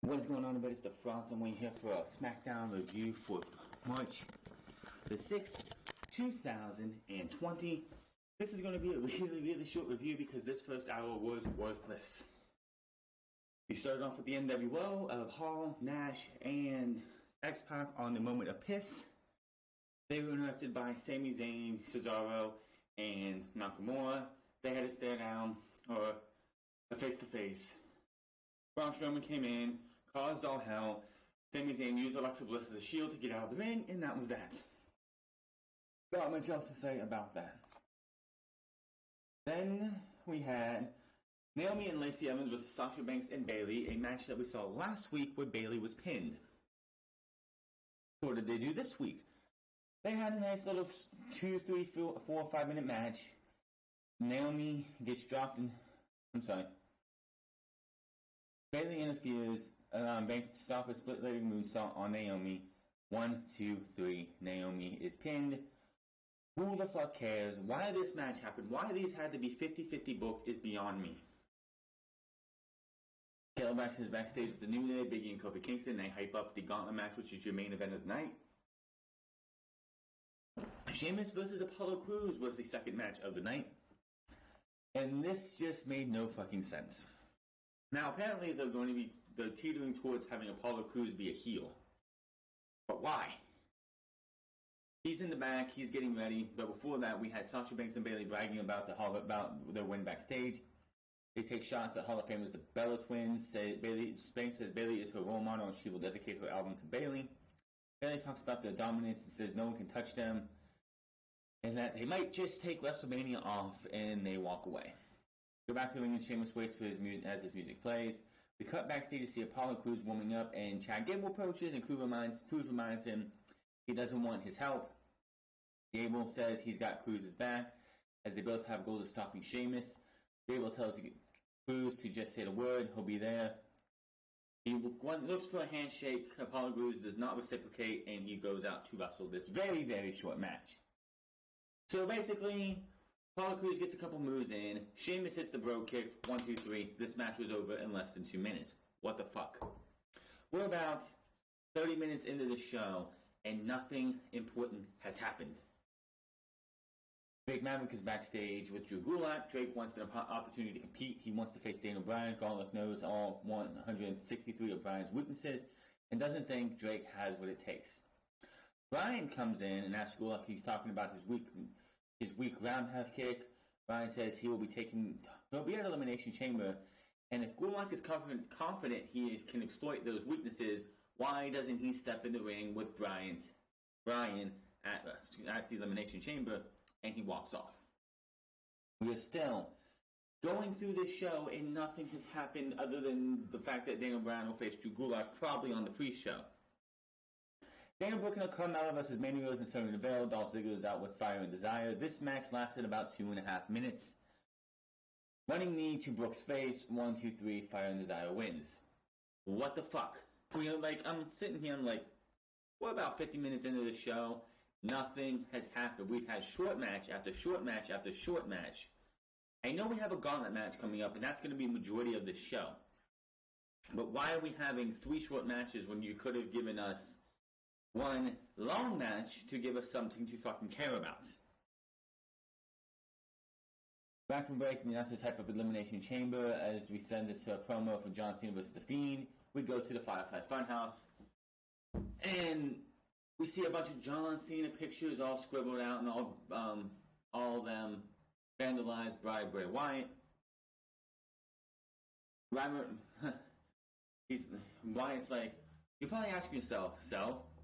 What's going on, everybody? It's the Frost. I'm waiting here for a Smackdown review for March the 6th, 2020. This is going to be a really short review because this first hour was worthless. We started off with the NWO of Hall, Nash, and X-Pac on the moment of piss. They were interrupted by Sami Zayn, Cesaro, and Nakamura. They had to stare down, or a face-to-face. Braun Strowman came in, caused all hell. Sami Zayn used Alexa Bliss as a shield to get out of the ring, and that was that. Not much else to say about that. Then we had Naomi and Lacey Evans versus Sasha Banks and Bayley, a match that we saw last week where Bayley was pinned. So what did they do this week? They had a nice little 2, 3, 4, or 5 minute match. Naomi gets dropped in. Bayley interferes, Banks to stop a split-legged moonsault on Naomi. 1, 2, 3. Naomi is pinned. Who the fuck cares? Why this match happened? Why these had to be 50-50 booked is beyond me. Kayla Braxton is backstage with the New Day, Biggie and Kofi Kingston. They hype up the gauntlet match, which is your main event of the night. Sheamus versus Apollo Crews was the second match of the night. And this just made no fucking sense. Now, apparently they're teetering towards having Apollo Crews be a heel. But why? He's in the back, he's getting ready, but before that we had Sasha Banks and Bayley bragging about their win backstage. They take shots at Hall of Famers, the Bella Twins. Banks says Bayley is her role model and she will dedicate her album to Bayley. Bayley talks about their dominance and says no one can touch them, and that they might just take WrestleMania off, and they walk away. Go back to the ring and Sheamus waits for his music plays. We cut backstage to see Apollo Crews warming up, and Chad Gable approaches, and Crews reminds him he doesn't want his help. Gable says he's got Crews' back, as they both have goals of stopping Sheamus. Gable tells Crews to just say the word, he'll be there. He looks for a handshake. Apollo Crews does not reciprocate, and he goes out to wrestle this very short match. So basically, Apollo Crews gets a couple moves in. Sheamus hits the bro kick. 1, 2, 3. This match was over in less than 2 minutes. What the fuck? We're about 30 minutes into the show, and nothing important has happened. Drake Maverick is backstage with Drew Gulak. Drake wants an opportunity to compete. He wants to face Daniel Bryan. Gauntlet knows all 163 of Bryan's weaknesses and doesn't think Drake has what it takes. Bryan comes in and asks Gulak, he's talking about his weak roundhouse kick. Bryan says he'll be at Elimination Chamber, and if Gulak is confident he can exploit those weaknesses, why doesn't he step in the ring with Bryan at the Elimination Chamber, and he walks off? We are still going through this show, and nothing has happened other than the fact that Daniel Bryan will face Drew Gulak probably on the pre-show. Daniel Brooke and Carmella versus Mandy Rose and Sonya Deville. Dolph Ziggler is out with Fire and Desire. This match lasted about 2.5 minutes. Running knee to Brooke's face. 1, 2, 3. Fire and Desire wins. What the fuck? I'm sitting here, we're about 50 minutes into the show. Nothing has happened. We've had short match after short match after short match. I know we have a gauntlet match coming up, and that's going to be the majority of this show. But why are we having 3 short matches when you could have given us 1 long match to give us something to fucking care about? Back from break, the announcers hype up Elimination Chamber as we send this to a promo for John Cena vs. The Fiend. We go to the Firefly Funhouse, and we see a bunch of John Cena pictures all scribbled out, and all of them vandalized by Bray Wyatt. Wyatt's like, you're probably asking yourself,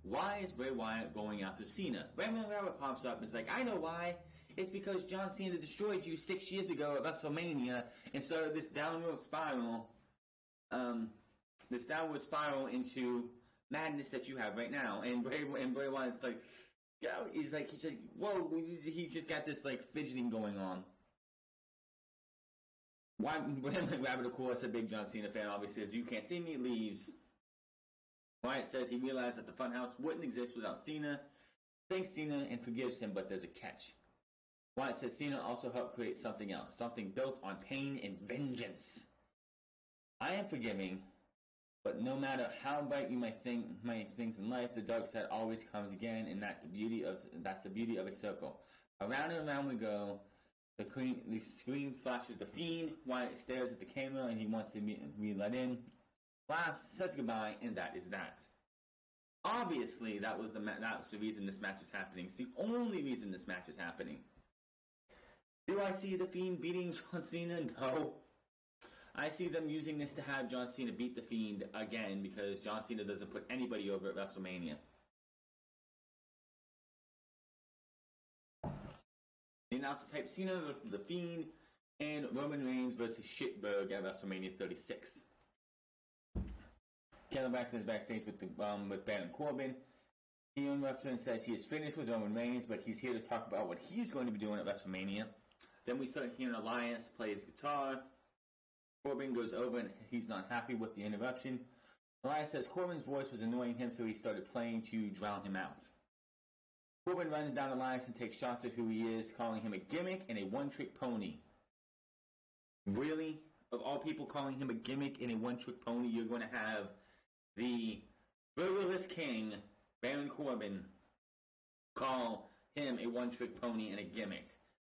why is Bray Wyatt going after Cena? Raymond Rabbit pops up and is like, I know why. It's because John Cena destroyed you 6 years ago at WrestleMania and started this downward spiral into madness that you have right now. And Bray Wyatt's like, he's like, whoa, he's just got this fidgeting going on. Raymond Rabbit, of course, a big John Cena fan, obviously says, you can't see me, leaves. Wyatt says he realized that the Funhouse wouldn't exist without Cena, thanks Cena, and forgives him, but there's a catch. Wyatt says Cena also helped create something else, something built on pain and vengeance. I am forgiving, But no matter how bright you might think things in life, the dark side always comes again, and that's the beauty of a circle. Around and around we go. The screen flashes the Fiend. Wyatt stares at the camera, and he wants to be let in. Laughs, says goodbye, and that is that. Obviously, that was the reason this match is happening. It's the only reason this match is happening. Do I see the Fiend beating John Cena? No. I see them using this to have John Cena beat the Fiend again because John Cena doesn't put anybody over at WrestleMania. They announced the type Cena versus the Fiend and Roman Reigns versus Shitberg at WrestleMania 36. Kevin Braxton is backstage with Baron Corbin. He interrupts and says he is finished with Roman Reigns, but he's here to talk about what he's going to be doing at WrestleMania. Then we start hearing Elias play his guitar. Corbin goes over and he's not happy with the interruption. Elias says Corbin's voice was annoying him, so he started playing to drown him out. Corbin runs down Elias and takes shots at who he is, calling him a gimmick and a one-trick pony. Really? Of all people calling him a gimmick and a one-trick pony, you're going to have the Burgerless King, Baron Corbin, call him a one-trick pony and a gimmick.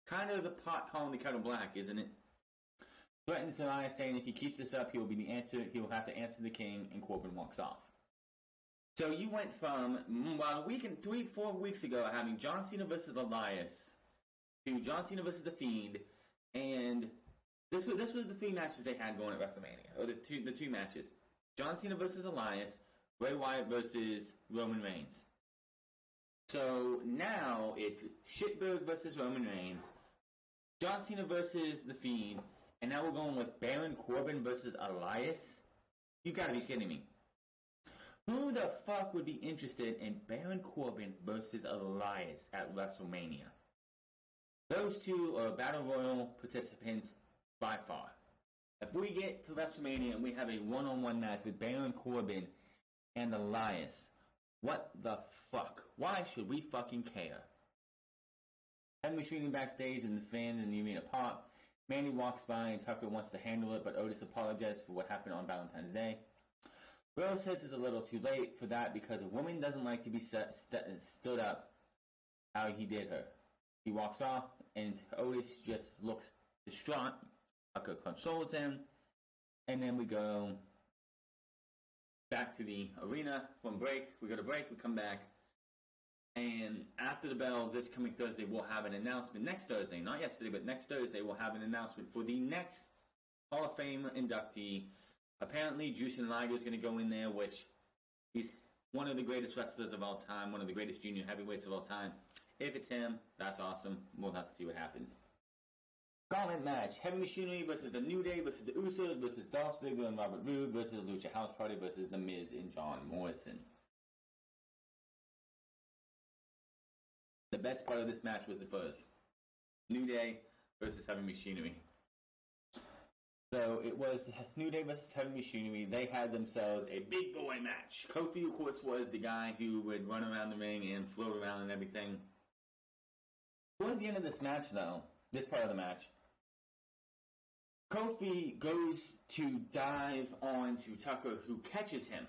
Kind of the pot calling the kettle black, isn't it? Threatens Elias, saying if he keeps this up, he will have to answer the King, and Corbin walks off. So you went from about a week and 4 weeks ago having John Cena versus Elias to John Cena versus The Fiend, and this was the 3 matches they had going at WrestleMania, or the two matches. John Cena versus Elias, Bray Wyatt versus Roman Reigns. So now it's Shitberg versus Roman Reigns, John Cena versus The Fiend, and now we're going with Baron Corbin versus Elias? You gotta be kidding me. Who the fuck would be interested in Baron Corbin versus Elias at WrestleMania? Those two are Battle Royal participants by far. If we get to WrestleMania and we have a one-on-one match with Baron Corbin and Elias, what the fuck? Why should we fucking care? Henry shooting backstage and the fans in the arena pop. Mandy walks by and Tucker wants to handle it, but Otis apologizes for what happened on Valentine's Day. Rose says it's a little too late for that because a woman doesn't like to be stood up how he did her. He walks off and Otis just looks distraught. Tucker consoles him, and then we go back to the arena from break. We go to break, we come back, and after the bell this coming Thursday we'll have an announcement. Next Thursday, not yesterday, but next Thursday we'll have an announcement for the next Hall of Fame inductee. Apparently Jushin Liger is going to go in there, which he's one of the greatest wrestlers of all time, one of the greatest junior heavyweights of all time. If it's him, that's awesome. We'll have to see what happens. Gauntlet match. Heavy Machinery versus The New Day versus The Usos versus Dolph Ziggler and Robert Roode versus Lucha House Party versus The Miz and John Morrison. The best part of this match was the first. New Day versus Heavy Machinery. So it was New Day versus Heavy Machinery. They had themselves a big boy match. Kofi, of course, was the guy who would run around the ring and float around and everything. Towards the end of this match, though, this part of the match, Kofi goes to dive onto Tucker, who catches him,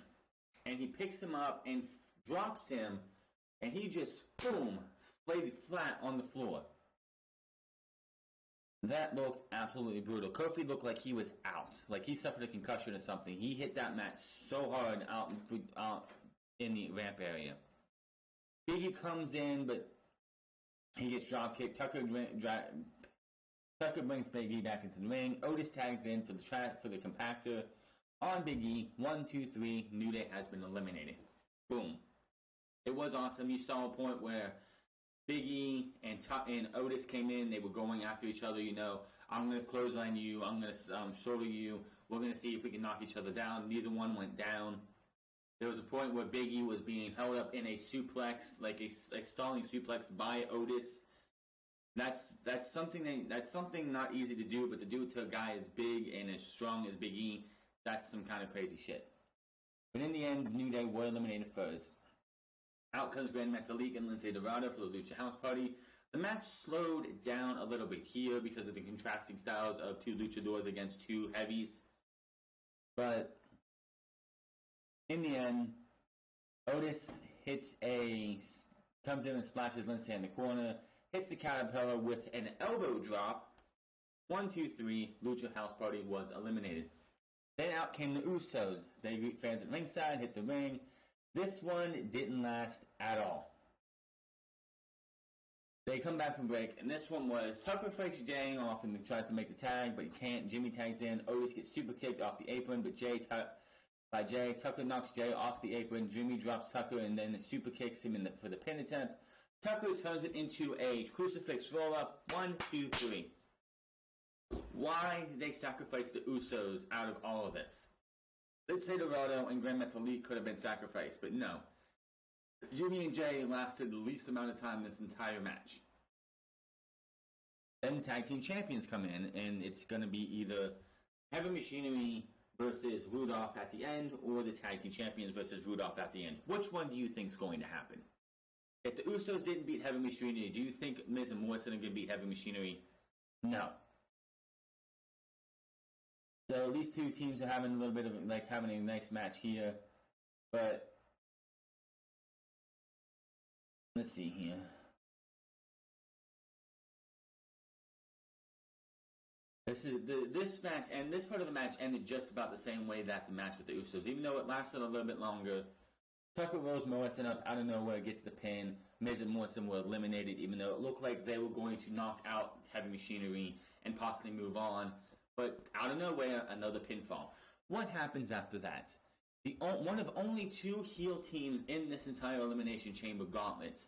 and he picks him up and drops him, and he just, boom, laid flat on the floor. That looked absolutely brutal. Kofi looked like he was out, like he suffered a concussion or something. He hit that match so hard out in the ramp area. Biggie comes in, but he gets drop kicked. Tucker brings Big E back into the ring. Otis tags in for the compactor on Big E. 1, 2, 3. New Day has been eliminated. Boom. It was awesome. You saw a point where Big E and Otis came in. They were going after each other. You know, I'm going to clothesline you. I'm going to shoulder you. We're going to see if we can knock each other down. Neither one went down. There was a point where Big E was being held up in a suplex, like a stalling suplex by Otis. That's something not easy to do, but to do it to a guy as big and as strong as Big E, that's some kind of crazy shit. But in the end, New Day were eliminated first. Out comes Grand Metalik and Lindsay Dorado for the Lucha House Party. The match slowed down a little bit here because of the contrasting styles of two luchadors against two heavies. But In the end, Otis comes in and splashes Lindsay in the corner, hits the Caterpillar with an elbow drop. 1, 2, 3, Lucha House Party was eliminated. Then out came the Usos. They greet fans at ringside, hit the ring. This one didn't last at all. They come back from break, and this one was Tucker fights Jay off and tries to make the tag, but he can't. Jimmy tags in. Otis gets super kicked off the apron, but Tucker knocks Jay off the apron. Jimmy drops Tucker and then super kicks him for the pin attempt. Tucker turns it into a crucifix roll-up. 1, 2, 3. Why did they sacrifice the Usos out of all of this? Let's say Dorado and Grand Metalik could have been sacrificed, but no. Jimmy and Jay lasted the least amount of time in this entire match. Then the tag team champions come in, and it's going to be either Heavy Machinery versus Rudolph at the end, or the tag team champions versus Rudolph at the end. Which one do you think is going to happen? If the Usos didn't beat Heavy Machinery, do you think Miz and Morrison are going to beat Heavy Machinery? No. So these two teams are having a little bit of having a nice match here, but let's see here. This match and this part of the match ended just about the same way that the match with the Usos, even though it lasted a little bit longer. Tucker rolls Morrison up out of nowhere, gets the pin. Miz and Morrison were eliminated, even though it looked like they were going to knock out Heavy Machinery and possibly move on. But out of nowhere, another pinfall. What happens after that? One of only 2 heel teams in this entire Elimination Chamber gauntlet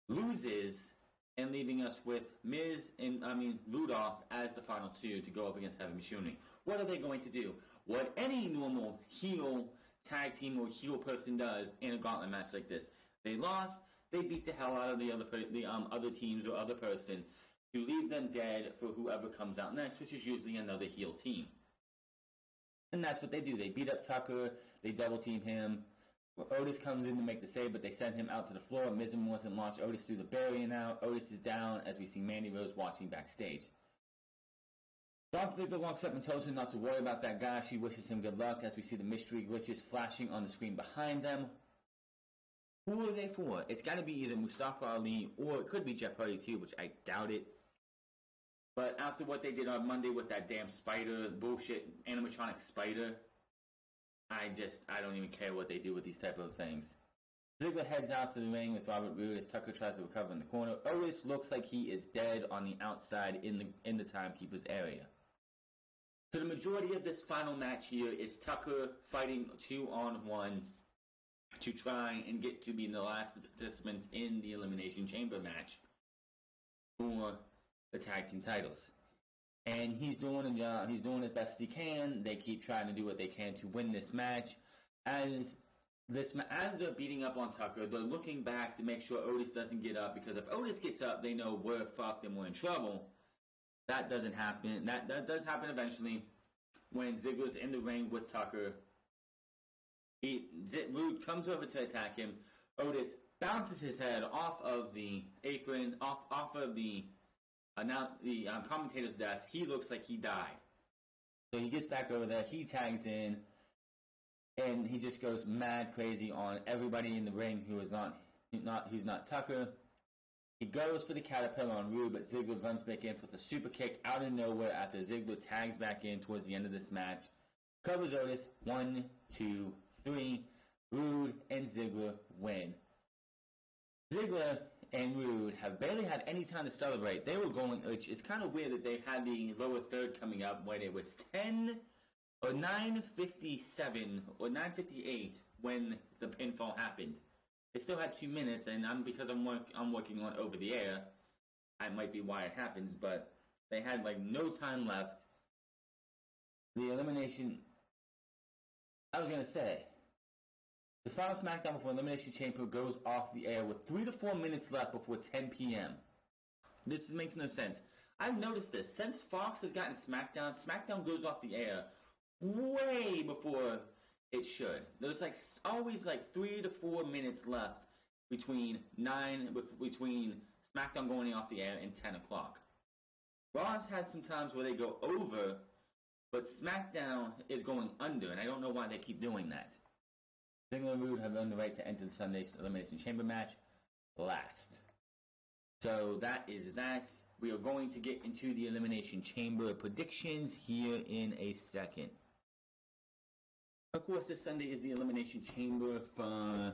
loses, and leaving us with Rudolph as the final 2 to go up against Heavy Machinery. What are they going to do? What any normal heel tag team or heel person does in a gauntlet match like this. They lost. They beat the hell out of the other teams or other person to leave them dead for whoever comes out next, which is usually another heel team. And that's what they do. They beat up Tucker. They double team him. Otis comes in to make the save, but they send him out to the floor. Miz and Morrison launch Otis through the barrier now. Otis is down as we see Mandy Rose watching backstage. Dolph Ziggler walks up and tells her not to worry about that guy. She wishes him good luck as we see the mystery glitches flashing on the screen behind them. Who are they for? It's got to be either Mustafa Ali or it could be Jeff Hardy too, which I doubt it. But after what they did on Monday with that damn spider, bullshit animatronic spider, I don't even care what they do with these type of things. Ziggler heads out to the ring with Robert Roode as Tucker tries to recover in the corner. Otis looks like he is dead on the outside in the timekeeper's area. So the majority of this final match here is Tucker fighting 2-on-1 to try and get to be the last participants in the Elimination Chamber match for the tag team titles. And he's doing a job. He's doing as best he can. They keep trying to do what they can to win this match. As they're beating up on Tucker, they're looking back to make sure Otis doesn't get up, because if Otis gets up, they know we're fucked and we're in trouble. That doesn't happen. That does happen eventually when Ziggler's in the ring with Tucker. Roode comes over to attack him. Otis bounces his head off of the apron, off of the commentator's desk. He looks like he died. So he gets back over there. He tags in, and he just goes mad crazy on everybody in the ring who's not Tucker. He goes for the Caterpillar on Roode, but Ziggler runs back in with a super kick out of nowhere after Ziggler tags back in towards the end of this match. Covers Otis. 1, 2, 3. Roode and Ziggler win. Ziggler and Roode have barely had any time to celebrate. They were going, which is kind of weird that they had the lower third coming up when it was 10 or 9:57 or 9:58 when the pinfall happened. They still had 2 minutes, and because I'm working on over the air, that might be why it happens. But they had no time left. The elimination. I was gonna say. The final Smackdown before Elimination Chamber goes off the air with 3 to 4 minutes left before 10 p.m. This makes no sense. I've noticed this. Since Fox has gotten Smackdown, Smackdown goes off the air way before it should. There's always 3 to 4 minutes left between Smackdown going off the air and 10 o'clock. Raw's had some times where they go over, but Smackdown is going under, and I don't know why they keep doing that. Ziggler and Rude have earned the right to enter Sunday's Elimination Chamber match last. So that is that. We are going to get into the Elimination Chamber predictions here in a second. Of course, this Sunday is the Elimination Chamber for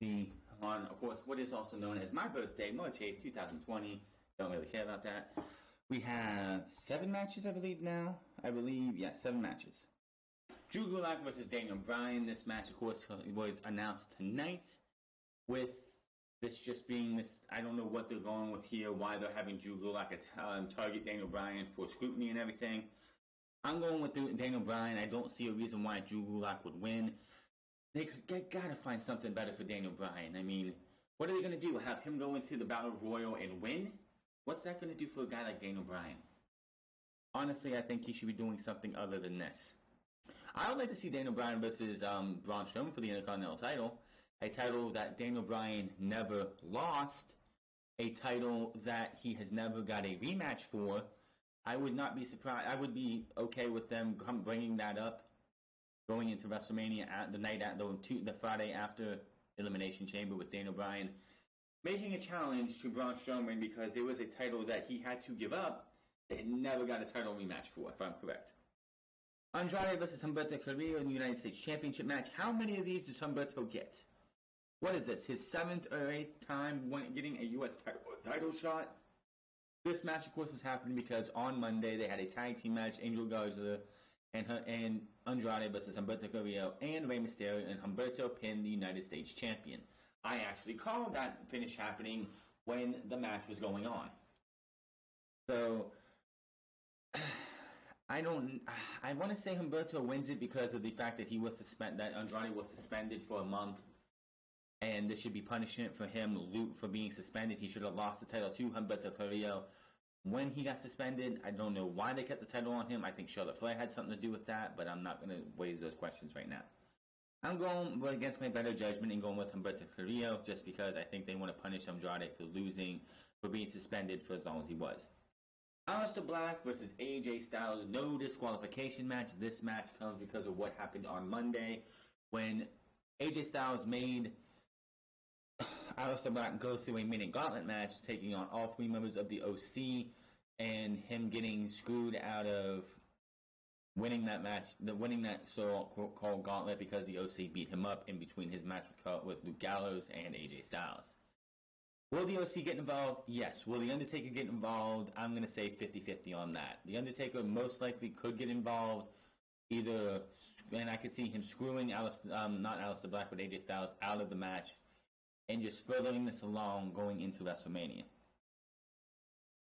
of course, what is also known as my birthday, March 8th, 2020. Don't really care about that. We have 7 matches, I believe, now. Yes, 7 matches. Drew Gulak versus Daniel Bryan. This match, of course, was announced tonight. With this just being this, I don't know what they're going with here, why they're having Drew Gulak target Daniel Bryan for scrutiny and everything. I'm going with Daniel Bryan. I don't see a reason why Drew Gulak would win. They gotta find something better for Daniel Bryan. I mean, what are they gonna do? Have him go into the Battle Royal and win? What's that gonna do for a guy like Daniel Bryan? Honestly, I think he should be doing something other than this. I would like to see Daniel Bryan versus Braun Strowman for the Intercontinental title. A title that Daniel Bryan never lost. A title that he has never got a rematch for. I would not be surprised. I would be okay with them bringing that up going into WrestleMania at the Friday after Elimination Chamber with Daniel Bryan making a challenge to Braun Strowman because it was a title that he had to give up and never got a title rematch for, if I'm correct. Andrade versus Humberto Carrillo in the United States Championship match. How many of these does Humberto get? What is this? His 7th or 8th time getting a U.S. title shot? This match, of course, is happening because on Monday they had a tag team match. Angel Garza and Andrade versus Humberto Carrillo and Rey Mysterio, and Humberto pinned the United States Champion. I actually called that finish happening when the match was going on. So I want to say Humberto wins it because of the fact that that Andrade was suspended for a month, and this should be punishment for him for being suspended. He should have lost the title to Humberto Carrillo when he got suspended. I don't know why they kept the title on him. I think Charlotte Flair had something to do with that, but I'm not going to raise those questions right now. I'm going against my better judgment and going with Humberto Carrillo just because I think they want to punish Andrade for being suspended for as long as he was. Aleister Black versus AJ Styles, no disqualification match. This match comes because of what happened on Monday when AJ Styles made Aleister Black go through a minute gauntlet match, taking on all 3 members of the OC, and him getting screwed out of winning that match, winning that so-called gauntlet because the OC beat him up in between his match with Luke Gallows and AJ Styles. Will the OC get involved? Yes. Will The Undertaker get involved? I'm going to say 50-50 on that. The Undertaker most likely could get involved, and I could see him screwing not Aleister Black, but AJ Styles out of the match, and just furthering this along going into WrestleMania.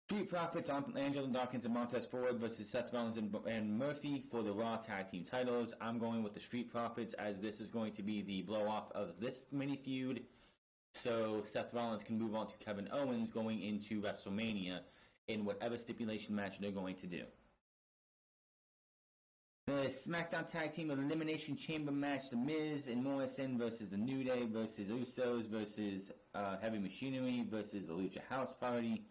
Street Profits, Angelo Dawkins and Montez Ford versus Seth Rollins and Murphy for the Raw Tag Team titles. I'm going with the Street Profits as this is going to be the blow-off of this mini feud. So Seth Rollins can move on to Kevin Owens going into WrestleMania in whatever stipulation match they're going to do. The Smackdown Tag Team Elimination Chamber match, The Miz and Morrison versus The New Day versus Usos versus Heavy Machinery versus the Lucha House Party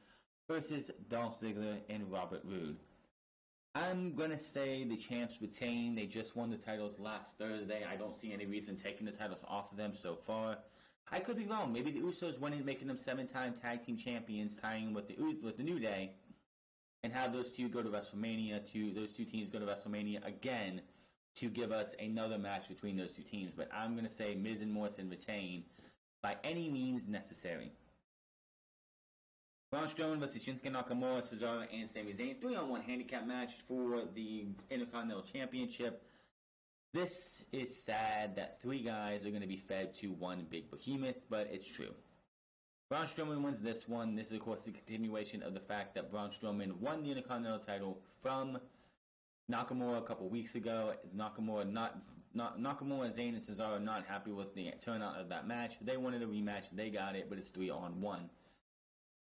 versus Dolph Ziggler and Robert Roode. I'm going to say the champs retain. They just won the titles last Thursday. I don't see any reason taking the titles off of them so far. I could be wrong. Maybe the Usos winning, making them 7-time tag team champions, tying with the New Day, and have those two go to WrestleMania. Those two teams go to WrestleMania again to give us another match between those two teams. But I'm going to say Miz and Morrison retain by any means necessary. Braun Strowman versus Shinsuke Nakamura, Cesaro, and Sami Zayn 3-on-1 handicap match for the Intercontinental Championship. This is sad that 3 guys are going to be fed to one big behemoth, but it's true. Braun Strowman wins this one. This is, of course, the continuation of the fact that Braun Strowman won the Intercontinental title from Nakamura a couple weeks ago. Nakamura, Zayn, and Cesaro are not happy with the turnout of that match. They wanted a rematch. They got it, but it's 3-on-1.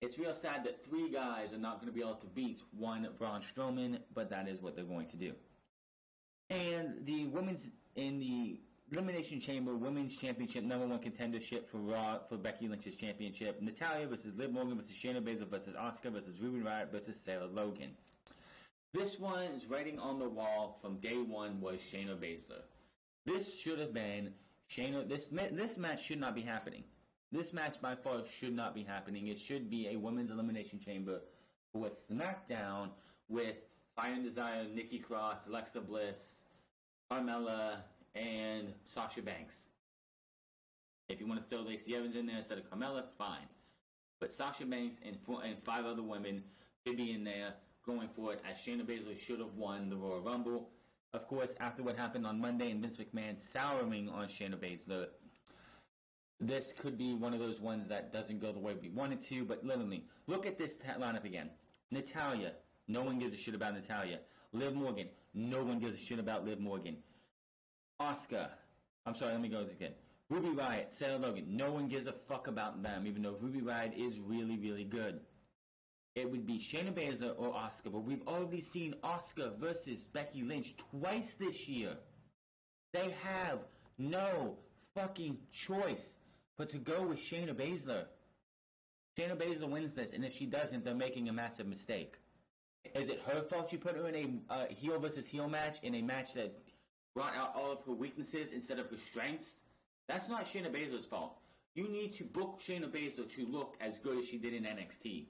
It's real sad that 3 guys are not going to be able to beat one Braun Strowman, but that is what they're going to do. And the women's in the Elimination Chamber Women's Championship #1 contendership for Raw for Becky Lynch's championship. Natalya versus Liv Morgan versus Shayna Baszler versus Asuka versus Ruby Riott versus Sarah Logan. This one's writing on the wall from day one was Shayna Baszler. This should have been Shayna, this match should not be happening. This match by far should not be happening. It should be a women's elimination chamber with SmackDown with Fire and Desire, Nikki Cross, Alexa Bliss, Carmella, and Sasha Banks. If you want to throw Lacey Evans in there instead of Carmella, fine. But Sasha Banks and 5 other women should be in there going for it, as Shayna Baszler should have won the Royal Rumble. Of course, after what happened on Monday and Vince McMahon souring on Shayna Baszler, this could be one of those ones that doesn't go the way we want it to. But literally, look at this lineup again. Natalya, no one gives a shit about Natalya. Liv Morgan, no one gives a shit about Liv Morgan. Asuka, I'm sorry, let me go again. Ruby Riott, Sarah Logan, no one gives a fuck about them, even though Ruby Riott is really, really good. It would be Shayna Baszler or Asuka, but we've already seen Asuka versus Becky Lynch twice this year. They have no fucking choice but to go with Shayna Baszler. Shayna Baszler wins this, and if she doesn't, they're making a massive mistake. Is it her fault you put her in a heel versus heel match, in a match that brought out all of her weaknesses instead of her strengths? That's not Shayna Baszler's fault. You need to book Shayna Baszler to look as good as she did in NXT.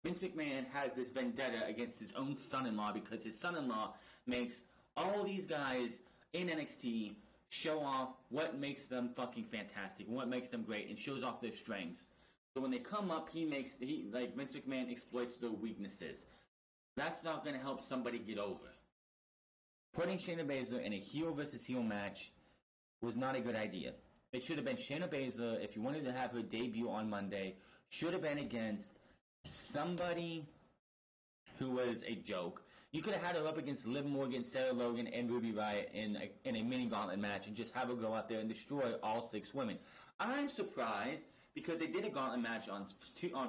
Vince McMahon has this vendetta against his own son-in-law because his son-in-law makes all these guys in NXT show off what makes them fucking fantastic, what makes them great, and shows off their strengths. So when they come up, Vince McMahon exploits their weaknesses. That's not going to help somebody get over. Putting Shayna Baszler in a heel versus heel match was not a good idea. It should have been Shayna Baszler, if you wanted to have her debut on Monday, should have been against somebody who was a joke. You could have had her up against Liv Morgan, Sarah Logan, and Ruby Riott in a mini gauntlet match and just have her go out there and destroy all 6 women. I'm surprised because they did a gauntlet match on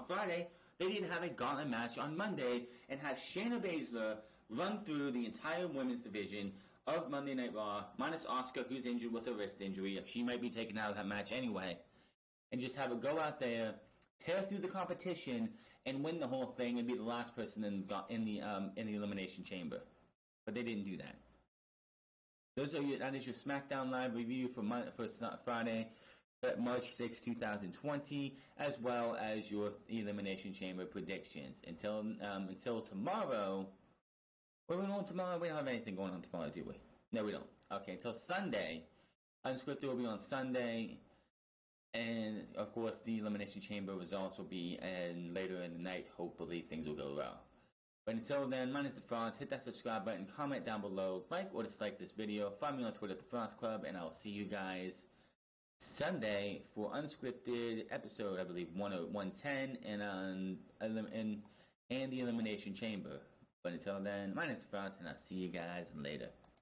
Friday. They didn't have a gauntlet match on Monday and have Shayna Baszler run through the entire women's division of Monday Night Raw, minus Asuka, who's injured with a wrist injury. She might be taken out of that match anyway. And just have her go out there, tear through the competition, and win the whole thing and be the last person in the Elimination Chamber. But they didn't do that. That is your SmackDown Live review for Friday, March 6, 2020, as well as your Elimination Chamber predictions. Until tomorrow. What are we doing tomorrow? We don't have anything going on tomorrow, do we? No, we don't. Okay, until Sunday. Unscripted will be on Sunday. And, of course, the Elimination Chamber results will be later in the night. Hopefully, things will go well. But until then, mine is The Franz. Hit that subscribe button. Comment down below. Like or dislike this video. Find me on Twitter at The Franz Club. And I'll see you guys Sunday for Unscripted episode, I believe, 110. And the Elimination Chamber. But until then, my name is Franz, and I'll see you guys later.